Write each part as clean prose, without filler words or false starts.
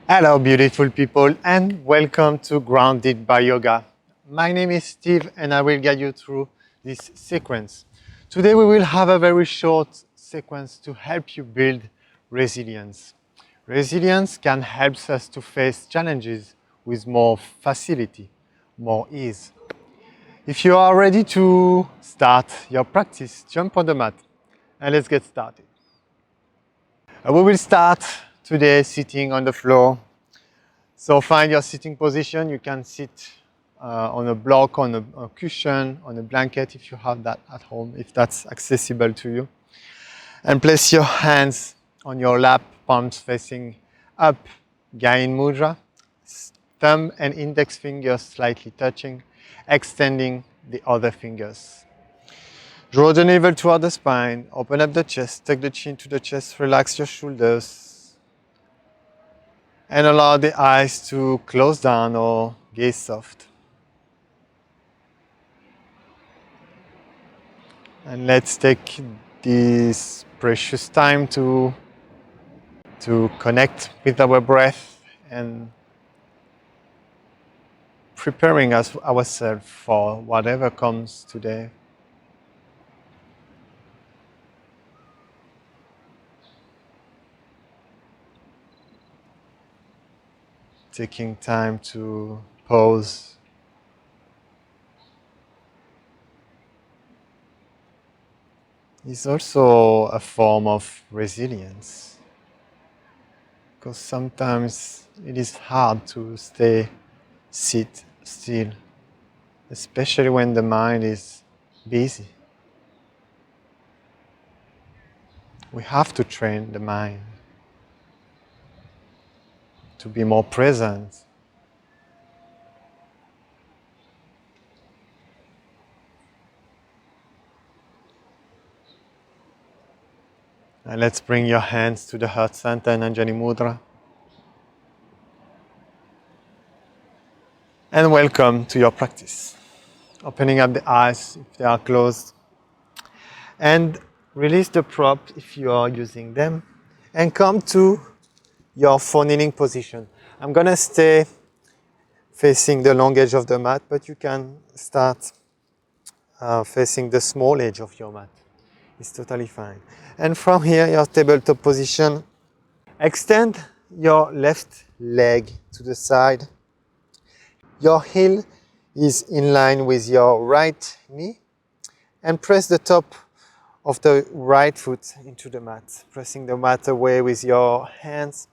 Hello, beautiful people, and welcome to Grounded by Yoga. My name is Steve, and I will guide you through this sequence. Today, we will have a very short sequence to help you build resilience. Resilience can help us to face challenges with more facility, more ease. If you are ready to start your practice, jump on the mat and let's get started. We will start today sitting on the floor. So find your sitting position. You can sit on a block, on a cushion, on a blanket if you have that at home, if that's accessible to you. And place your hands on your lap, palms facing up, Gain Mudra. Thumb and index fingers slightly touching, extending the other fingers. Draw the navel toward the spine, open up the chest, take the chin to the chest, relax your shoulders, and allow the eyes to close down or gaze soft. And let's take this precious time to connect with our breath and preparing ourselves for whatever comes today. Taking time to pause is also a form of resilience, because sometimes it is hard to sit still, especially when the mind is busy. We have to train the mind to be more present. And let's bring your hands to the heart center in Anjali Mudra. And welcome to your practice. Opening up the eyes if they are closed. And release the props if you are using them. And come to your four kneeling position. I'm going to stay facing the long edge of the mat, but you can start facing the small edge of your mat. It's totally fine. And from here, your tabletop position. Extend your left leg to the side. Your heel is in line with your right knee, and press the top of the right foot into the mat, pressing the mat away with your hands,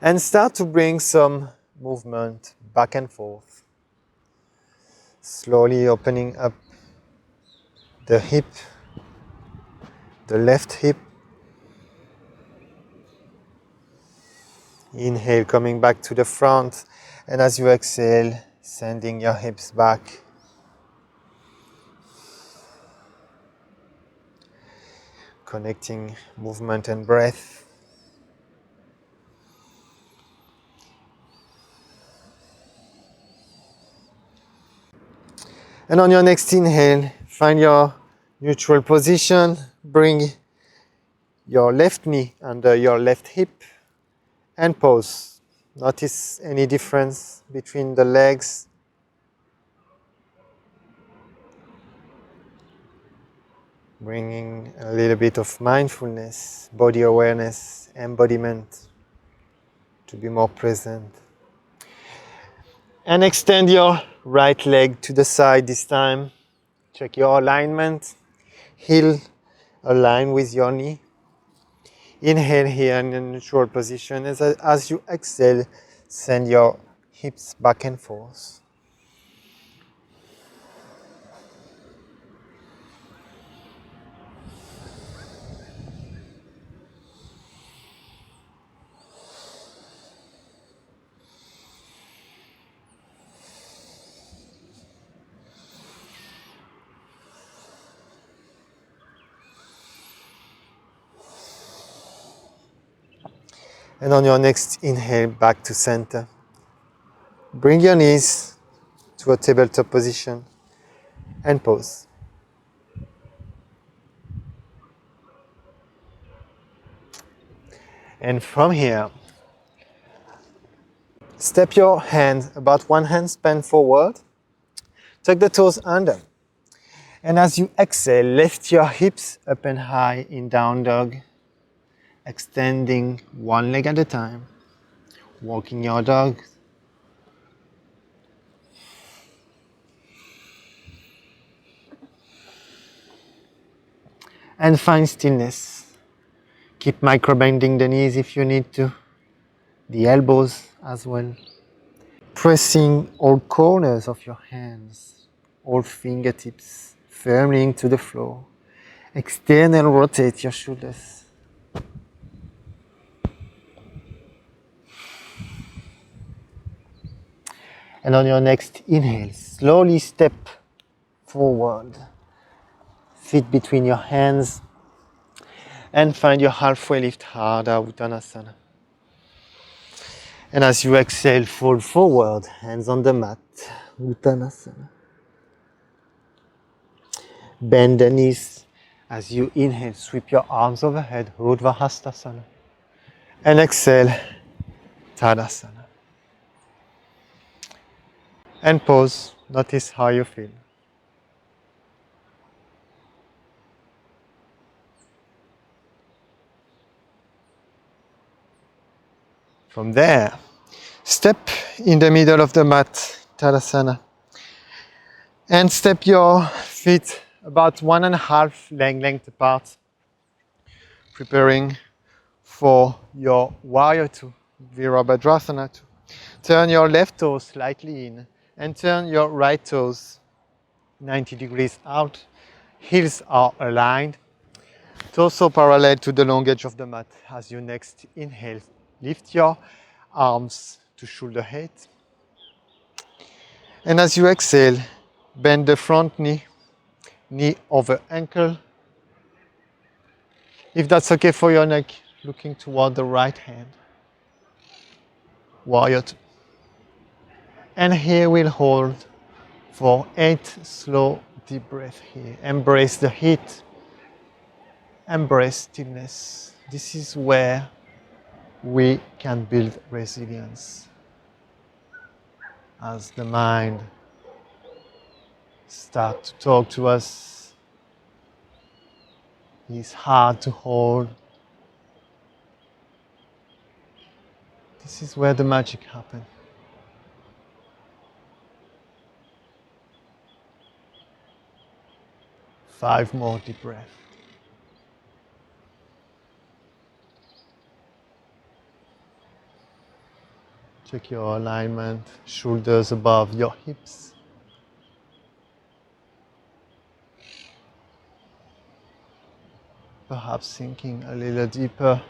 and start to bring some movement back and forth. Slowly opening up the hip, the left hip. Inhale, coming back to the front, and as you exhale, sending your hips back. Connecting movement and breath. And on your next inhale, find your neutral position. Bring your left knee under your left hip and pause. Notice any difference between the legs. Bringing a little bit of mindfulness, body awareness, embodiment to be more present. And extend your right leg to the side this time. Check your alignment. Heel align with your knee. Inhale here in a neutral position. As you exhale, send your hips back and forth. And on your next inhale, back to center. Bring your knees to a tabletop position and pause. And from here, Step your hand about one hand span forward. Tuck the toes under. And as you exhale, lift your hips up and high in down dog. Extending one leg at a time. Walking your dog. And find stillness. Keep micro-bending the knees if you need to. The elbows as well. Pressing all corners of your hands, all fingertips firmly into the floor. Extend and rotate your shoulders. And on your next inhale, slowly step forward. Feet between your hands. And find your halfway lift, Ardha Uttanasana. And as you exhale, fall forward, hands on the mat, Uttanasana. Bend the knees. As you inhale, sweep your arms overhead, Urdhva Hastasana. And exhale, Tadasana. And pause, notice how you feel. From there, step in the middle of the mat, Tadasana. And step your feet about 1.5 leg length apart, preparing for your Warrior 2, Virabhadrasana 2. Turn your left toes slightly in and turn your right toes 90 degrees out. Heels are aligned, torso parallel to the long edge of the mat. As you next inhale, lift your arms to shoulder height. And as you exhale, bend the front knee, knee over ankle. If that's okay for your neck, looking toward the right hand. Warrior 2. And here we'll hold for 8 slow deep breaths here. Embrace the heat. Embrace stillness. This is where we can build resilience. As the mind starts to talk to us, it's hard to hold. This is where the magic happens. 5 more deep breaths. Check your alignment, shoulders above your hips. Perhaps sinking a little deeper.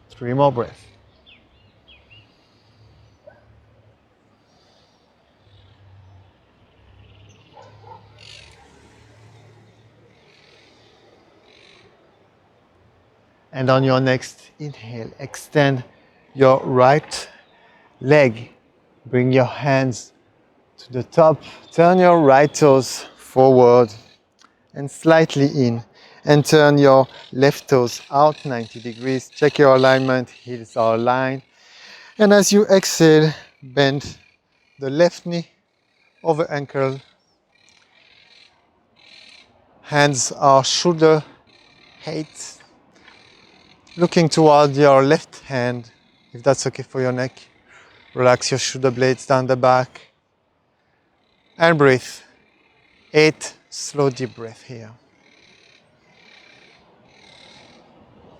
Three more breaths. And on your next inhale, extend your right leg. Bring your hands to the top. Turn your right toes forward and slightly in. And turn your left toes out 90 degrees. Check your alignment, heels are aligned. And as you exhale, bend the left knee over ankle. Hands are shoulder height. Looking toward your left hand, if that's okay for your neck. Relax your shoulder blades down the back. And breathe. 8 slow deep breaths here.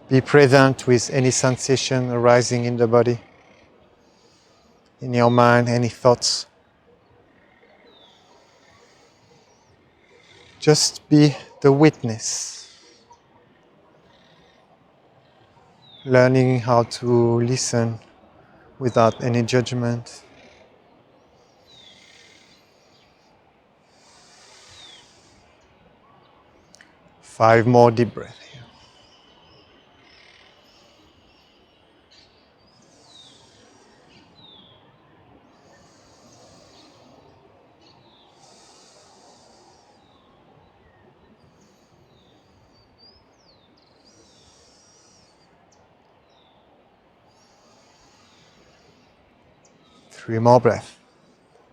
Be present with any sensation arising in the body, in your mind, any thoughts. Just be the witness, learning how to listen without any judgment. 5 more deep breaths here. 3 more breaths.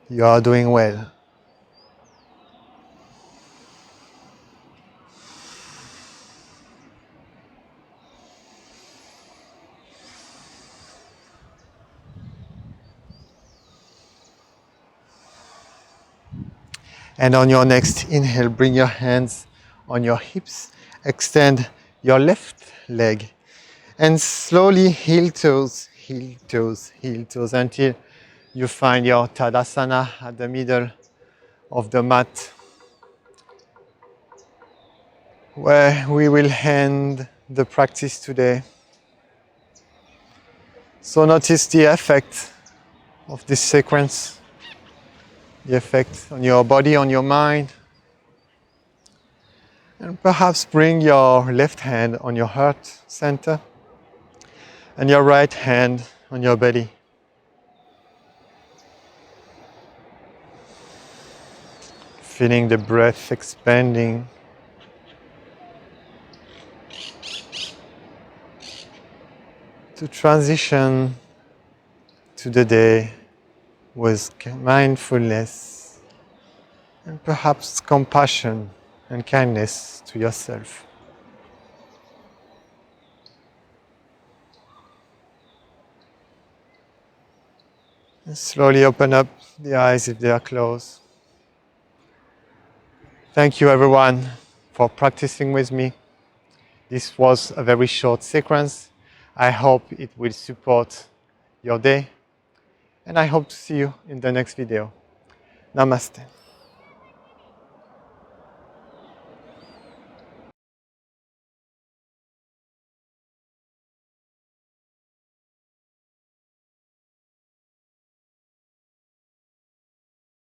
You are doing well. And on your next inhale, bring your hands on your hips. Extend your left leg. And slowly heel toes, heel toes, heel toes until you find your Tadasana at the middle of the mat, where we will end the practice today. So notice the effect of this sequence, the effect on your body, on your mind. And perhaps bring your left hand on your heart center and your right hand on your belly. Feeling the breath expanding. To transition to the day with mindfulness and perhaps compassion and kindness to yourself. And slowly open up the eyes if they are closed. Thank you everyone for practicing with me. This was a very short sequence. I hope it will support your day, and I hope to see you in the next video. Namaste.